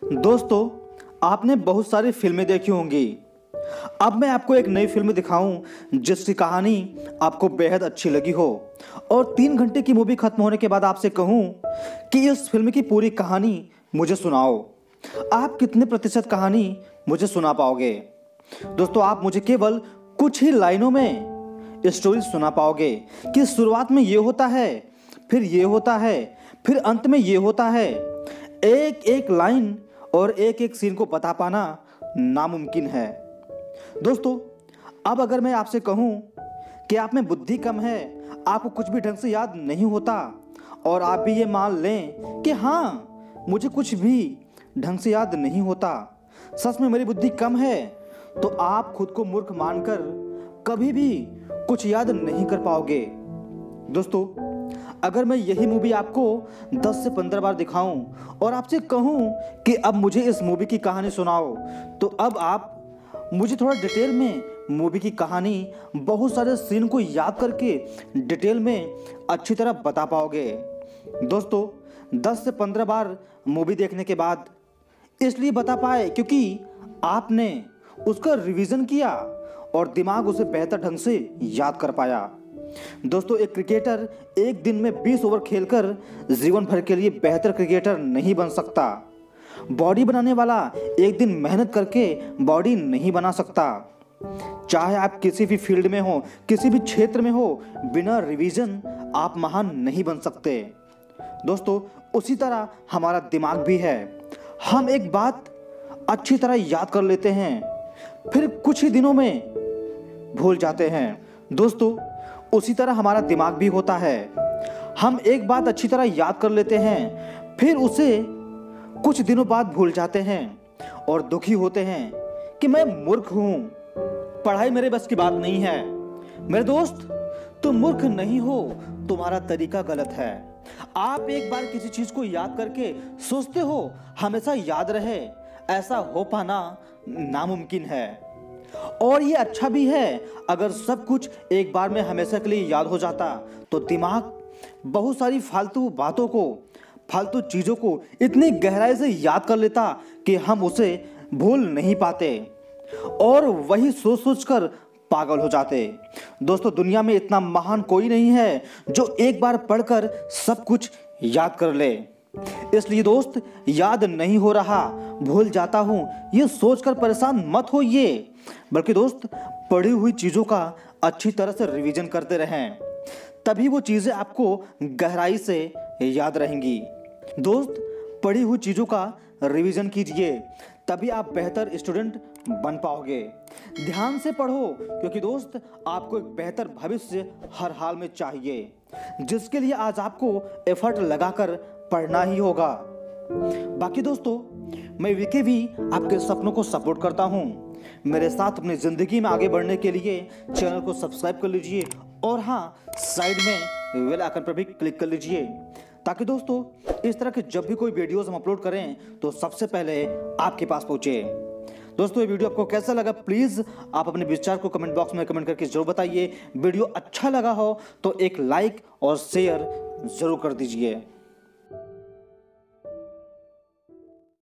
दोस्तों, आपने बहुत सारी फिल्में देखी होंगी। अब मैं आपको एक नई फिल्म दिखाऊं जिसकी कहानी आपको बेहद अच्छी लगी हो और 3 घंटे की मूवी खत्म होने के बाद आपसे कहूं कि इस फिल्म की पूरी कहानी मुझे सुनाओ। आप कितने प्रतिशत कहानी मुझे सुना पाओगे? दोस्तों, आप मुझे केवल कुछ ही लाइनों में स्टोरी सुना पाओगे कि शुरुआत में ये होता है, फिर ये होता है, फिर अंत में ये होता है। एक एक लाइन और एक एक सीन को बता पाना नामुमकिन है। दोस्तों, अब अगर मैं आपसे कहूं कि आप में बुद्धि कम है, आपको कुछ भी ढंग से याद नहीं होता और आप भी ये मान लें कि हाँ, मुझे कुछ भी ढंग से याद नहीं होता, सच में मेरी बुद्धि कम है, तो आप खुद को मूर्ख मानकर कभी भी कुछ याद नहीं कर पाओगे। दोस्तों, अगर मैं यही मूवी आपको 10 से 15 बार दिखाऊं और आपसे कहूं कि अब मुझे इस मूवी की कहानी सुनाओ, तो अब आप मुझे थोड़ा डिटेल में मूवी की कहानी, बहुत सारे सीन को याद करके डिटेल में अच्छी तरह बता पाओगे। दोस्तों, 10 से 15 बार मूवी देखने के बाद इसलिए बता पाए क्योंकि आपने उसका रिवीजन किया और दिमाग उसे बेहतर ढंग से याद कर पाया। दोस्तों, एक क्रिकेटर एक दिन में 20 ओवर खेलकर जीवन भर के लिए बेहतर क्रिकेटर नहीं बन सकता। बॉडी बनाने वाला एक दिन मेहनत करके बॉडी नहीं बना सकता। चाहे आप किसी भी फील्ड में हो, किसी भी क्षेत्र में हो, बिना रिवीजन आप महान नहीं बन सकते। दोस्तों, उसी तरह हमारा दिमाग भी है। हम एक बात अच्छी तरह याद कर लेते हैं, फिर कुछ ही दिनों में भूल जाते हैं। दोस्तों, उसी तरह हमारा दिमाग भी होता है। हम एक बात अच्छी तरह याद कर लेते हैं, फिर उसे कुछ दिनों बाद भूल जाते हैं और दुखी होते हैं कि मैं मूर्ख हूं, पढ़ाई मेरे बस की बात नहीं है। मेरे दोस्त, तुम मूर्ख नहीं हो, तुम्हारा तरीका गलत है। आप एक बार किसी चीज को याद करके सोचते हो हमेशा याद रहे, ऐसा हो पाना नामुमकिन है। और ये अच्छा भी है, अगर सब कुछ एक बार में हमेशा के लिए याद हो जाता तो दिमाग बहुत सारी फालतू बातों को, फालतू चीज़ों को इतनी गहराई से याद कर लेता कि हम उसे भूल नहीं पाते और वही सोच सोच कर पागल हो जाते। दोस्तों, दुनिया में इतना महान कोई नहीं है जो एक बार पढ़कर सब कुछ याद कर ले। इसलिए दोस्त, याद नहीं हो रहा, भूल जाता हूं, ये सोचकर परेशान मत होइए, बल्कि दोस्त पढ़ी हुई चीज़ों का अच्छी तरह से रिवीजन करते रहें, तभी वो चीज़ें आपको गहराई से याद रहेंगी। दोस्त, पढ़ी हुई चीज़ों का रिवीजन कीजिए, तभी आप बेहतर स्टूडेंट बन पाओगे। ध्यान से पढ़ो, क्योंकि दोस्त आपको एक बेहतर भविष्य हर हाल में चाहिए, जिसके लिए आज आपको एफर्ट लगाकर पढ़ना ही होगा। बाकी दोस्तों, मैं विके भी आपके सपनों को सपोर्ट करता हूं। मेरे साथ अपनी जिंदगी में आगे बढ़ने के लिए चैनल को सब्सक्राइब कर लीजिए और हाँ, साइड में बेल आइकन पर भी क्लिक कर लीजिए, ताकि दोस्तों इस तरह के जब भी कोई वीडियोस हम अपलोड करें तो सबसे पहले आपके पास पहुंचे। दोस्तों, ये वीडियो आपको कैसा लगा, प्लीज़ आप अपने विचार को कमेंट बॉक्स में कमेंट करके जरूर बताइए। वीडियो अच्छा लगा हो तो एक लाइक और शेयर जरूर कर दीजिए।